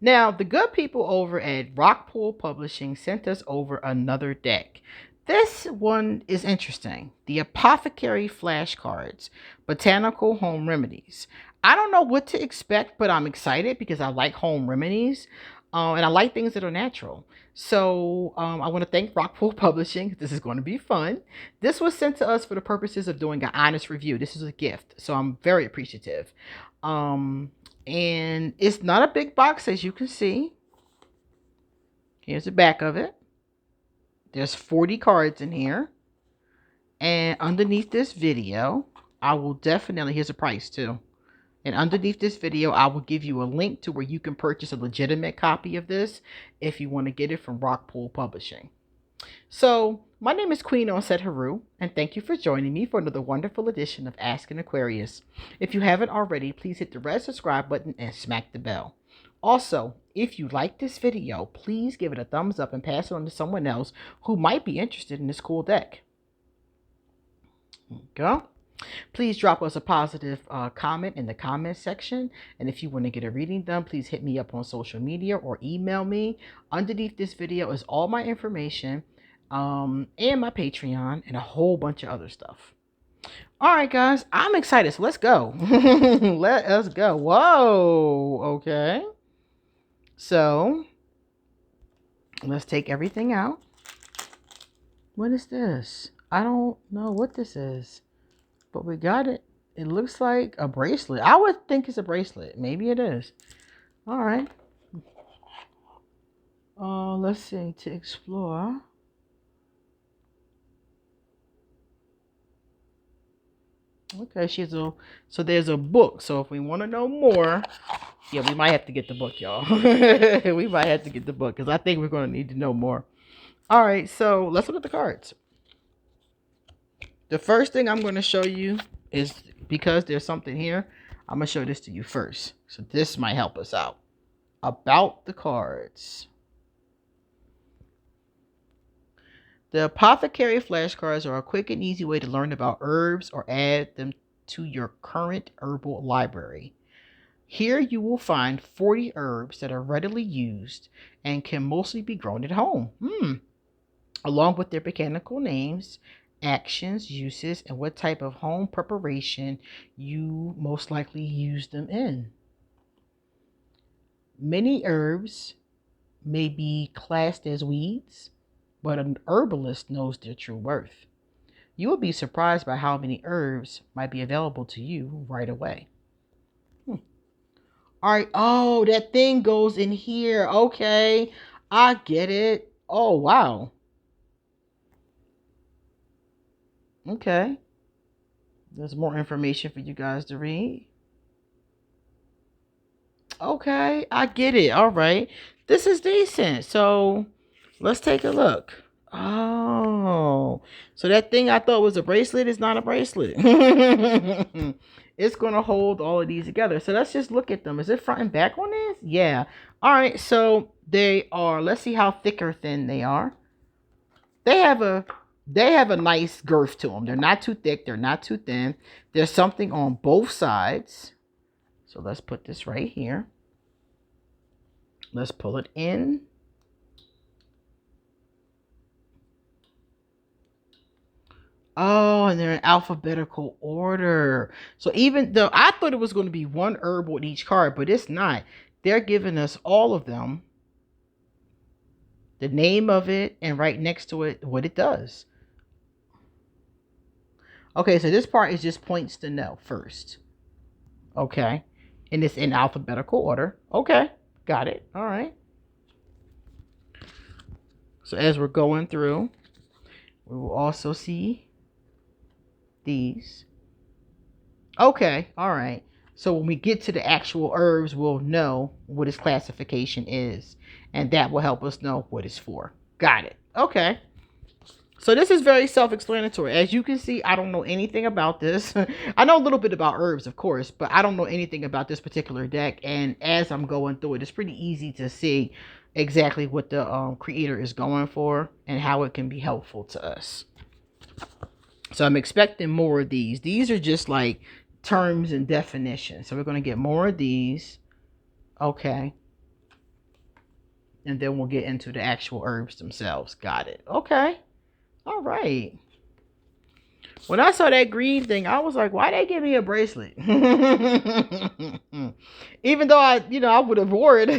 Now, the good people over at Rockpool Publishing sent us over another deck. This one is interesting. The Apothecary Flashcards, Botanical Home Remedies. I don't know what to expect, but I'm excited because I like home remedies. And I like things that are natural. So I want to thank Rockpool Publishing. This is going to be fun. This was sent to us for the purposes of doing an honest review. This is a gift, so I'm very appreciative. And it's not a big box, as you can see. Here's the back of it. There's 40 cards in here. And underneath this video, I will definitely, here's a price too. And underneath this video, I will give you a link to where you can purchase a legitimate copy of this if you want to get it from Rockpool Publishing. So, my name is QueenAusetHeru, and thank you for joining me for another wonderful edition of Ask an Aquarius. If you haven't already, please hit the red subscribe button and smack the bell. Also, if you like this video, please give it a thumbs up and pass it on to someone else who might be interested in this cool deck. There you go. Please drop us a positive comment in the comment section. And if you want to get a reading done, please hit me up on social media or email me. Underneath this video is all my information and my Patreon and a whole bunch of other stuff. All right, guys, I'm excited. So let's go. Let us go. Whoa. Okay. So let's take everything out. What is this? I don't know what this is. But we got it. It looks like a bracelet. I would think it's a bracelet. Maybe it is. All right. Let's see. To explore. Okay, so there's a book. So if we want to know more, yeah, we might have to get the book, y'all. We might have to get the book because I think we're going to need to know more. All right, so let's look at the cards. The first thing I'm going to show you is, because there's something here, I'm going to show this to you first. So this might help us out. About the cards. The Apothecary Flashcards are a quick and easy way to learn about herbs or add them to your current herbal library. Here you will find 40 herbs that are readily used and can mostly be grown at home, along with their botanical names, actions, uses, and what type of home preparation you most likely use them in. Many herbs may be classed as weeds, but an herbalist knows their true worth. You will be surprised by how many herbs might be available to you right away. All right. Oh, that thing goes in here. Okay. I get it. Oh, wow. Okay. There's more information for you guys to read. Okay, I get it. All right. This is decent. So let's take a look. Oh, so that thing I thought was a bracelet is not a bracelet. It's going to hold all of these together. So let's just look at them. Is it front and back on this? Yeah. All right. So they are, let's see how thick or thin they are. They have a nice girth to them. They're not too thick. They're not too thin. There's something on both sides. So let's put this right here. Let's pull it in. Oh, and they're in alphabetical order. So even though I thought it was going to be one herb with each card, but it's not. They're giving us all of them, the name of it, and right next to it, what it does. Okay, so this part is just points to know first. Okay. And it's in alphabetical order. Okay. Got it. All right. So as we're going through, we will also see these. Okay. All right. So when we get to the actual herbs, we'll know what its classification is. And that will help us know what it's for. Got it. Okay. So this is very self-explanatory. As you can see, I don't know anything about this. I know a little bit about herbs, of course, but I don't know anything about this particular deck. And as I'm going through it, it's pretty easy to see exactly what the creator is going for and how it can be helpful to us. So I'm expecting more of these. These are just like terms and definitions. So we're going to get more of these. Okay. And then we'll get into the actual herbs themselves. Got it. Okay. All right. When I saw that green thing, I was like, why they give me a bracelet? Even though I would have wore it.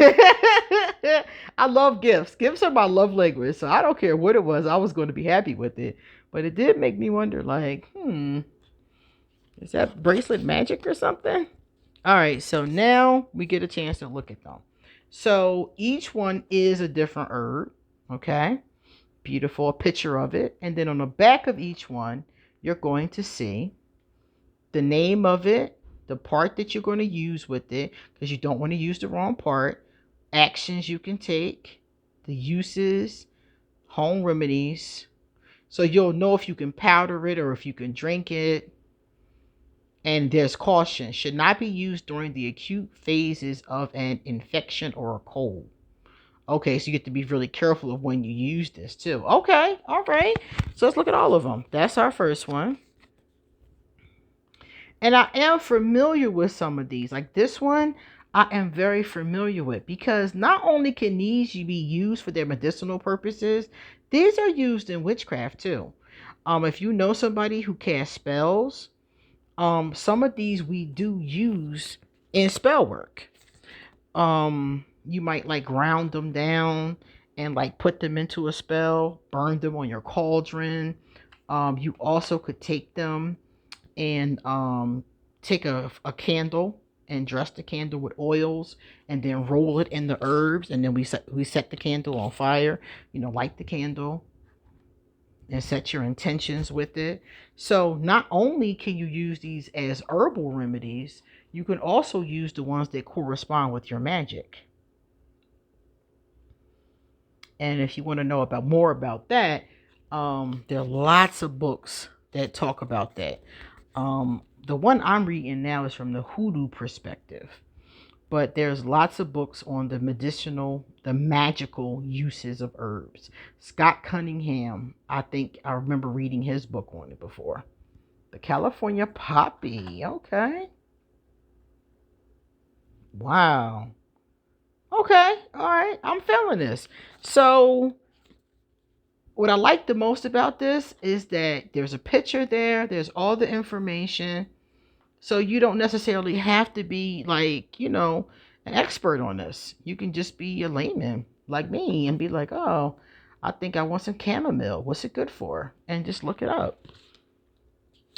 I love gifts. Gifts are my love language. So I don't care what it was. I was going to be happy with it. But it did make me wonder, like, is that bracelet magic or something? All right. So now we get a chance to look at them. So each one is a different herb. Okay. Beautiful. A picture of it. And then on the back of each one, you're going to see the name of it, the part that you're going to use with it, because you don't want to use the wrong part, actions you can take, the uses, home remedies. So you'll know if you can powder it or if you can drink it. And there's caution. Should not be used during the acute phases of an infection or a cold. Okay, so you get to be really careful of when you use this too. Okay, all right. So let's look at all of them. That's our first one. And I am familiar with some of these. Like this one, I am very familiar with, because not only can these be used for their medicinal purposes, these are used in witchcraft too. If you know somebody who casts spells, some of these we do use in spell work. You might like ground them down and like put them into a spell, burn them on your cauldron. You also could take them and take a candle and dress the candle with oils and then roll it in the herbs, and then we set the candle on fire. Light the candle and set your intentions with it. So not only can you use these as herbal remedies, you can also use the ones that correspond with your magic. And if you want to know more about that, there are lots of books that talk about that. The one I'm reading now is from the hoodoo perspective, but there's lots of books on the magical uses of herbs. Scott Cunningham, I think I remember reading his book on it before. The California Poppy. Okay. Wow. Okay. All right. I'm feeling this. So what I like the most about this is that there's a picture there. There's all the information. So you don't necessarily have to be like, an expert on this. You can just be a layman like me and be like, oh, I think I want some chamomile. What's it good for? And just look it up.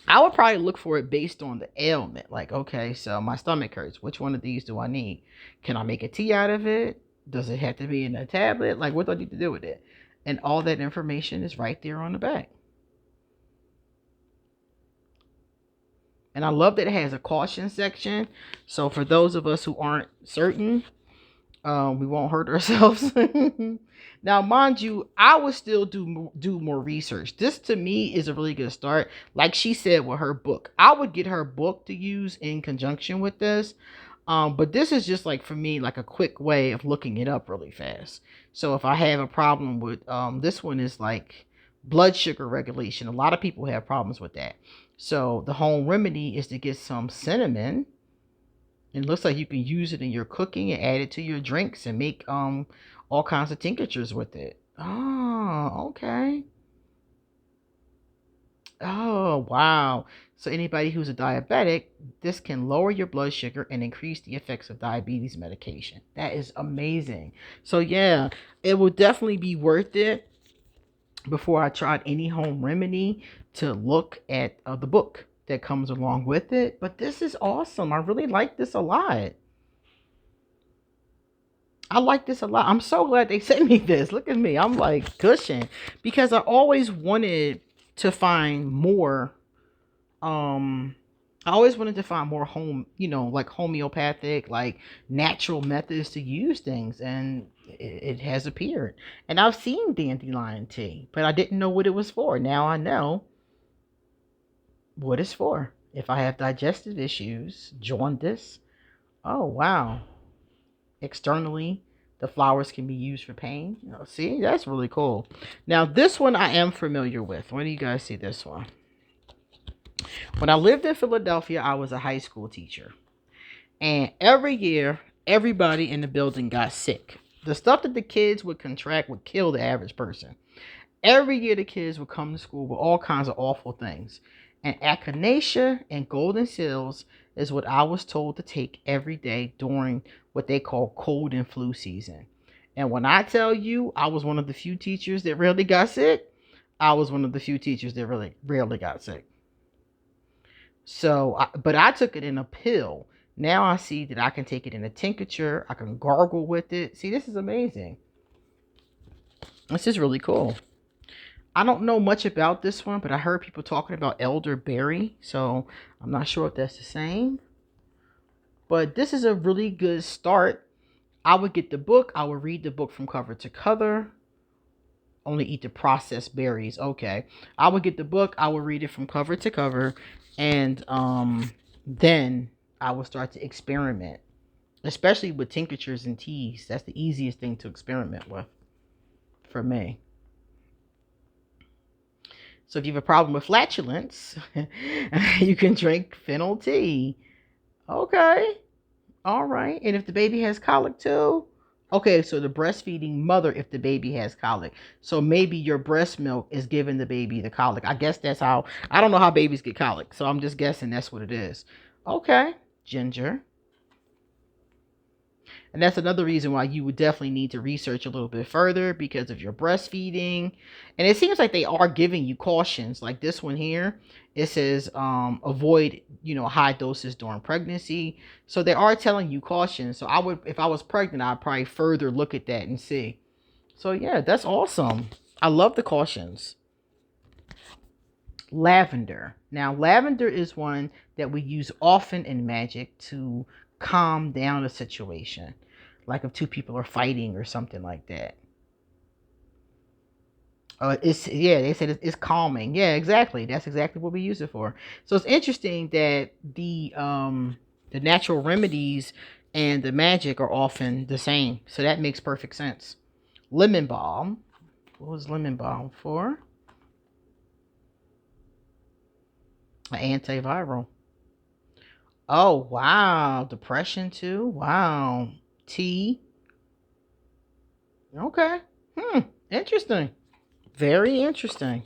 I would probably look for it based on the ailment. Like, okay, so my stomach hurts. Which one of these do I need? Can I make a tea out of it? Does it have to be in a tablet? Like, what do I need to do with it? And all that information is right there on the back. And I love that it has a caution section. So for those of us who aren't certain, we won't hurt ourselves. Now, mind you, I would still do more research. This to me is a really good start. Like she said with her book, I would get her book to use in conjunction with this. But this is just like, for me, like a quick way of looking it up really fast. So if I have a problem with, this one is like blood sugar regulation. A lot of people have problems with that. So the home remedy is to get some cinnamon. It looks like you can use it in your cooking and add it to your drinks and make all kinds of tinctures with it. Oh, okay. Oh, wow. So anybody who's a diabetic, this can lower your blood sugar and increase the effects of diabetes medication. That is amazing. So yeah, it will definitely be worth it, before I tried any home remedy, to look at the book that comes along with it. But this is awesome. I really like this a lot. I like this a lot. I'm so glad they sent me this. Look at me. I'm like gushing, because I always wanted to find more. I always wanted to find more like homeopathic, like natural methods to use things, and it has appeared. And I've seen dandelion tea, but I didn't know what it was for. Now I know what it's for. If I have digestive issues, jaundice. Oh, wow. Externally, the flowers can be used for pain. See, that's really cool. Now, this one I am familiar with. When do you guys see this one? When I lived in Philadelphia, I was a high school teacher. And every year, everybody in the building got sick. The stuff that the kids would contract would kill the average person. Every year the kids would come to school with all kinds of awful things. And echinacea and golden seals is what I was told to take every day during what they call cold and flu season. And when I tell you I was one of the few teachers that rarely got sick, I was one of the few teachers that really rarely got sick. So, but I took it in a pill. Now I see that I can take it in a tincture. I can gargle with it. See, this is amazing. This is really cool. I don't know much about this one, but I heard people talking about elderberry, so I'm not sure if that's the same. But this is a really good start. I would get the book. I would read the book from cover to cover. Only eat the processed berries. Okay. I would get the book. I would read it from cover to cover. And then I would start to experiment. Especially with tinctures and teas. That's the easiest thing to experiment with for me. So if you have a problem with flatulence, you can drink fennel tea. Okay. All right. And if the baby has colic too? Okay, so the breastfeeding mother if the baby has colic. So maybe your breast milk is giving the baby the colic. I guess that's how, I don't know how babies get colic. So I'm just guessing that's what it is. Okay. Ginger. And that's another reason why you would definitely need to research a little bit further because of your breastfeeding. And it seems like they are giving you cautions. Like this one here, it says avoid, high doses during pregnancy. So they are telling you cautions. So I would, if I was pregnant, I'd probably further look at that and see. So yeah, that's awesome. I love the cautions. Lavender. Now, lavender is one that we use often in magic to calm down a situation. Like if two people are fighting or something like that. They said it's calming. Yeah, exactly. That's exactly what we use it for. So it's interesting that the natural remedies and the magic are often the same. So that makes perfect sense. Lemon balm. What was lemon balm for? An antiviral. Oh wow, depression too. Wow, tea. Okay. Interesting. Very interesting.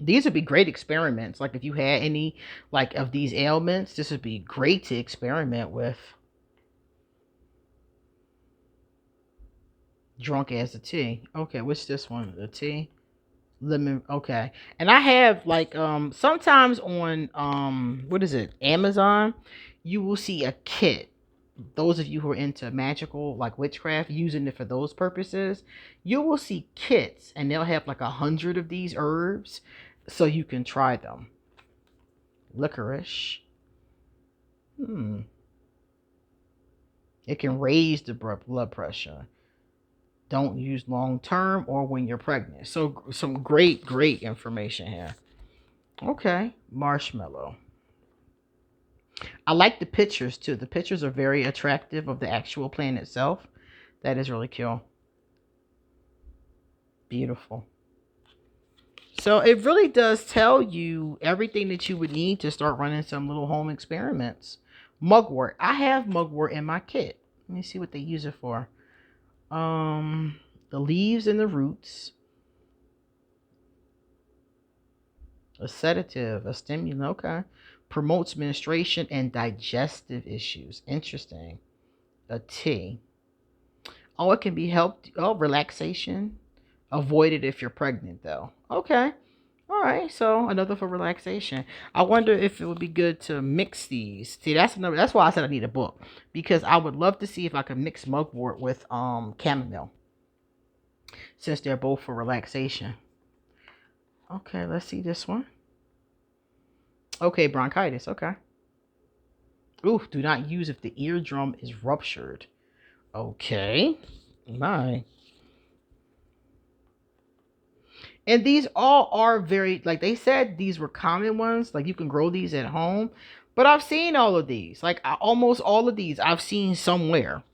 These would be great experiments. Like if you had any like of these ailments, this would be great to experiment with. Drunk as a tea. Okay, what's this one? The tea? Lemon. Okay. And I have like sometimes on what is it? Amazon, you will see a kit. Those of you who are into magical like witchcraft using it for those purposes, you will see kits and they'll have like 100 of these herbs so you can try them. Licorice. It can raise the blood pressure. Don't use long term or when you're pregnant. So some great information here. Okay. Marshmallow. I like the pictures too. The pictures are very attractive of the actual plant itself. That is really cool. Beautiful. So it really does tell you everything that you would need to start running some little home experiments. Mugwort. I have mugwort in my kit. Let me see what they use it for. The leaves and the roots. A sedative, a stimulant. Okay. Promotes menstruation and digestive issues. Interesting. A tea. Oh, it can be helped. Oh, relaxation. Avoid it if you're pregnant, though. Okay. All right. So another for relaxation. I wonder if it would be good to mix these. See, that's another. That's why I said I need a book because I would love to see if I could mix mugwort with chamomile, since they're both for relaxation. Okay. Let's see this one. Okay, bronchitis. Okay. Ooh, do not use if the eardrum is ruptured. Okay. My. And these all are very, like they said, these were common ones. Like you can grow these at home. But I've seen all of these. Like almost all of these I've seen somewhere.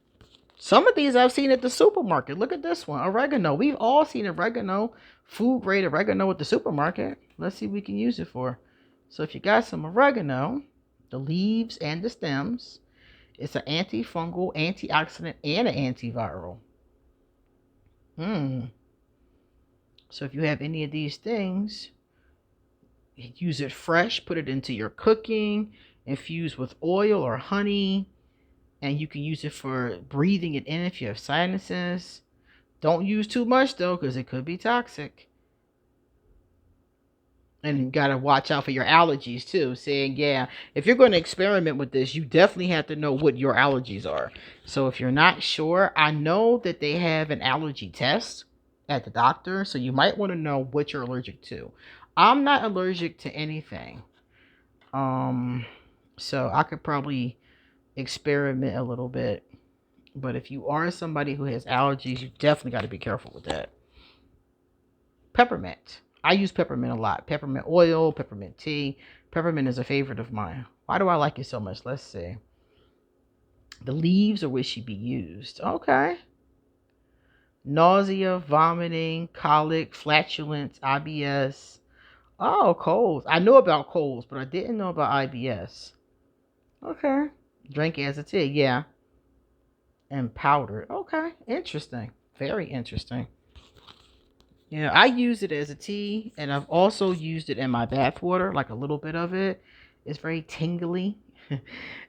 Some of these I've seen at the supermarket. Look at this one. Oregano. We've all seen oregano. Food grade oregano at the supermarket. Let's see what we can use it for. So if you got some oregano, the leaves and the stems, It's an antifungal, antioxidant, and an antiviral. So if you have any of these things, use it fresh, put it into your cooking, infuse with oil or honey, and you can use it for breathing it in if you have sinuses. Don't use too much though, because it could be toxic. And you got to watch out for your allergies too. Saying, yeah, if you're going to experiment with this, you definitely have to know what your allergies are. So if you're not sure, I know that they have an allergy test at the doctor. So you might want to know what you're allergic to. I'm not allergic to anything. So I could probably experiment a little bit. But if you are somebody who has allergies, you definitely got to be careful with that. Peppermint. I use peppermint a lot. Peppermint oil, peppermint tea. Peppermint is a favorite of mine. Why do I like it so much? Let's see. The leaves or where she be used. Okay. Nausea, vomiting, colic, flatulence, IBS. Oh, colds. I know about colds, but I didn't know about IBS. Okay. Drink as a tea. Yeah. And powdered. Okay. Interesting. Very interesting. Yeah, I use it as a tea, and I've also used it in my bath water, like a little bit of it. It's very tingly,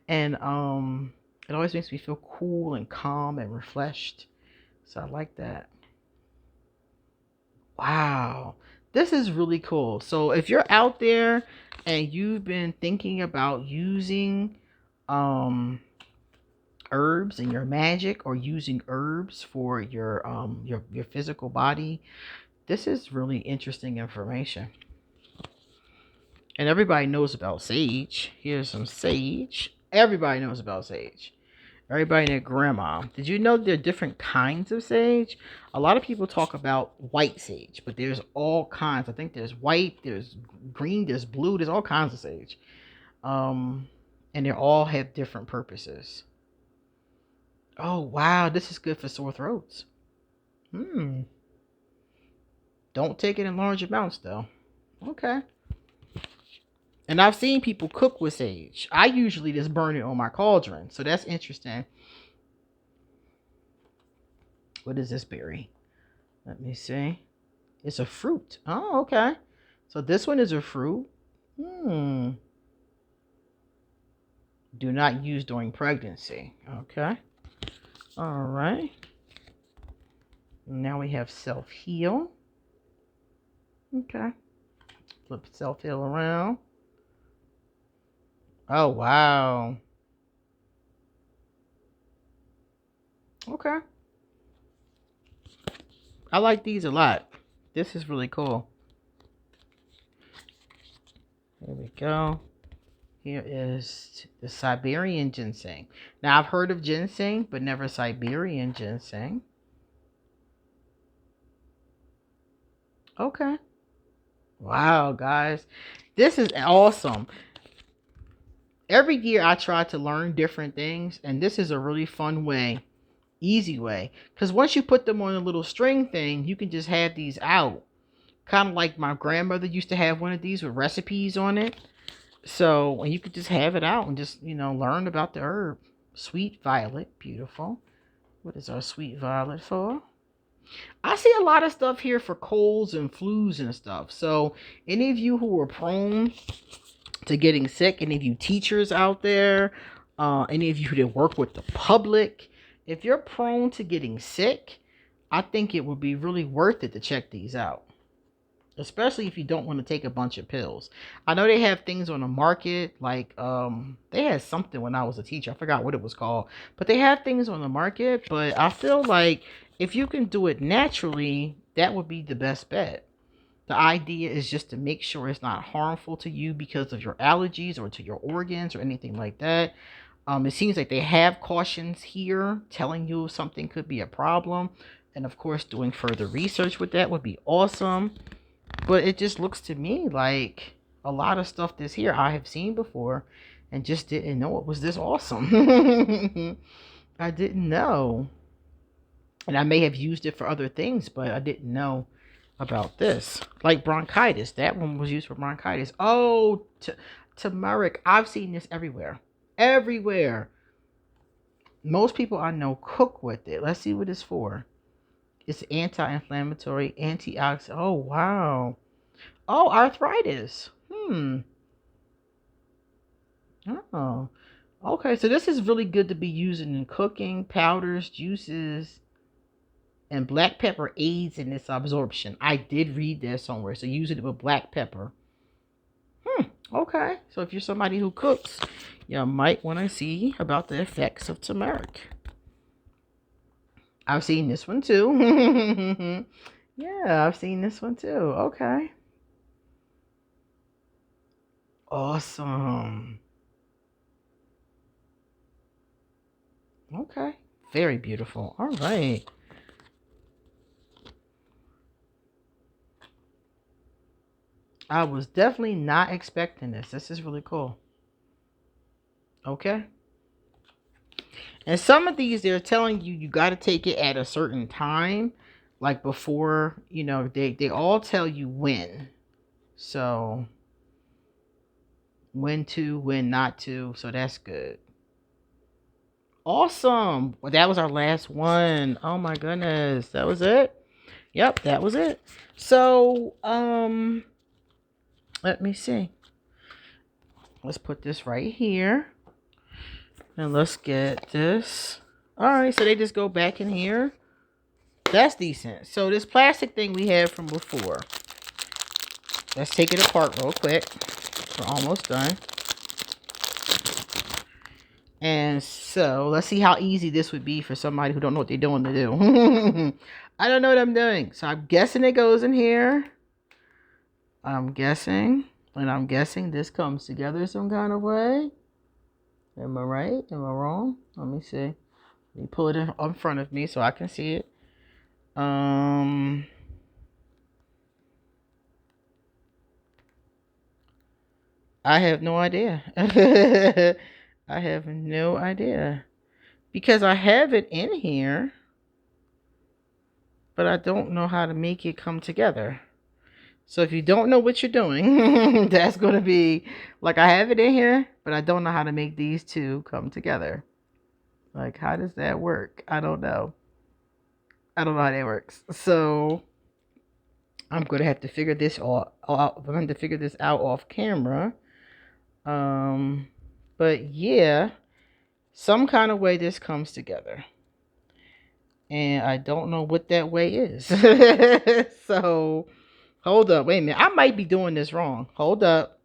and it always makes me feel cool and calm and refreshed. So I like that. Wow, this is really cool. So if you're out there and you've been thinking about using herbs in your magic, or using herbs for your physical body, this is really interesting information. And everybody knows about sage. Here's some sage. Everybody knows about sage. Everybody and their grandma. Did you know there are different kinds of sage? A lot of people talk about white sage, but there's all kinds. I think there's white, there's green, there's blue, there's all kinds of sage. And they all have different purposes. Oh, wow. This is good for sore throats. Don't take it in large amounts, though. Okay. And I've seen people cook with sage. I usually just burn it on my cauldron. So that's interesting. What is this berry? Let me see. It's a fruit. Oh, okay. So this one is a fruit. Do not use during pregnancy. Okay. All right. Now we have self-heal. Okay. Flip self-heal around. Oh, wow. Okay. I like these a lot. This is really cool. There we go. Here is the Siberian ginseng. Now, I've heard of ginseng, but never Siberian ginseng. Okay. Wow, guys. This is awesome. Every year I try to learn different things, and this is a really fun way, easy way. Because once you put them on a little string thing, you can just have these out. Kind of like my grandmother used to have one of these with recipes on it. So, and you could just have it out and just, learn about the herb. Sweet violet, beautiful. What is our sweet violet for? I see a lot of stuff here for colds and flus and stuff. So, any of you who are prone to getting sick, any of you teachers out there, any of you that work with the public, if you're prone to getting sick, I think it would be really worth it to check these out. Especially if you don't want to take a bunch of pills. I know they have things on the market, like they had something when I was a teacher. I forgot what it was called. But they have things on the market. But I feel like if you can do it naturally, that would be the best bet. The idea is just to make sure it's not harmful to you because of your allergies or to your organs or anything like that. It seems like they have cautions here telling you if something could be a problem. And of course, doing further research with that would be awesome. But it just looks to me like a lot of stuff this here I have seen before and just didn't know it was this awesome. I didn't know. And I may have used it for other things, but I didn't know about this. Like bronchitis. That one was used for bronchitis. Oh, turmeric. I've seen this everywhere. Everywhere. Most people I know cook with it. Let's see what it's for. It's anti-inflammatory, antioxidant. Oh, wow. Oh, arthritis. Oh, okay. So this is really good to be using in cooking, powders, juices, and black pepper aids in its absorption. I did read that somewhere. So using it with black pepper. Okay. So if you're somebody who cooks, you might want to see about the effects of turmeric. I've seen this one too. Yeah, I've seen this one too. Okay. Awesome. Okay. Very beautiful. All right. I was definitely not expecting this. This is really cool. Okay. And some of these, they're telling you got to take it at a certain time. Like before, they all tell you when. So, when to, when not to. So that's good. Awesome. Well, that was our last one. Oh my goodness. That was it? Yep, that was it. So, let me see. Let's put this right here. And let's get this. Alright, so they just go back in here. That's decent. So this plastic thing we had from before. Let's take it apart real quick. We're almost done. And so let's see how easy this would be for somebody who don't know what they're doing to do. I don't know what I'm doing. So I'm guessing it goes in here. I'm guessing. And I'm guessing this comes together some kind of way. Am I right? Am I wrong? Let me see. Let me pull it in front of me so I can see it. I have no idea. I have no idea. Because I have it in here, but I don't know how to make it come together. So if you don't know what you're doing, that's going to be like I have it in here, but I don't know how to make these two come together. Like, how does that work? I don't know. I don't know how that works. So I'm going to have to figure this all out. I'm going to figure this out off camera. But yeah, some kind of way this comes together. And I don't know what that way is. So, hold up. Wait a minute. I might be doing this wrong. Hold up.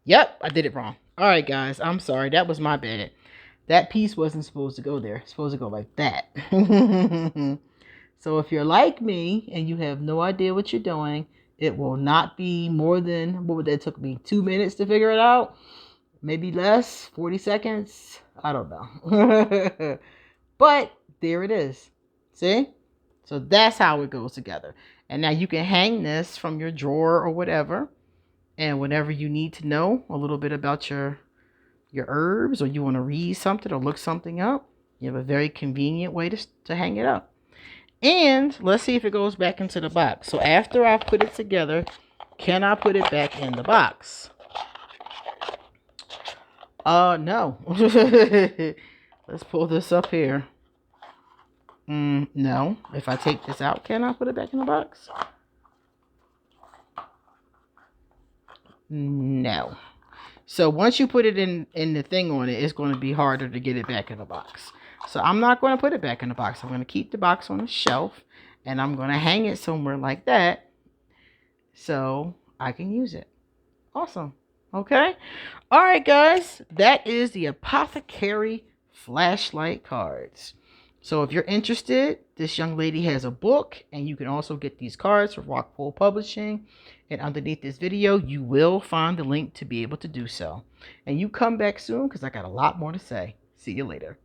Yep, I did it wrong. All right, guys. I'm sorry. That was my bad. That piece wasn't supposed to go there. It's supposed to go like that. So if you're like me and you have no idea what you're doing, it will not be more than, what would that took me? 2 minutes to figure it out? Maybe less, 40 seconds. I don't know. But there it is. See? So that's how it goes together. And now you can hang this from your drawer or whatever. And whenever you need to know a little bit about your herbs, or you want to read something or look something up, you have a very convenient way to hang it up. And let's see if it goes back into the box. So after I've put it together, can I put it back in the box? No. Let's pull this up here. No. If I take this out, can I put it back in the box? No. So once you put it in the thing on it, it's going to be harder to get it back in the box. So I'm not going to put it back in the box. I'm going to keep the box on the shelf, and I'm going to hang it somewhere like that so I can use it. Awesome. Okay. All right, guys. That is the Apothecary Flashlight cards. So if you're interested, this young lady has a book, and you can also get these cards from Rockpool Publishing. And underneath this video, you will find the link to be able to do so. And you come back soon because I got a lot more to say. See you later.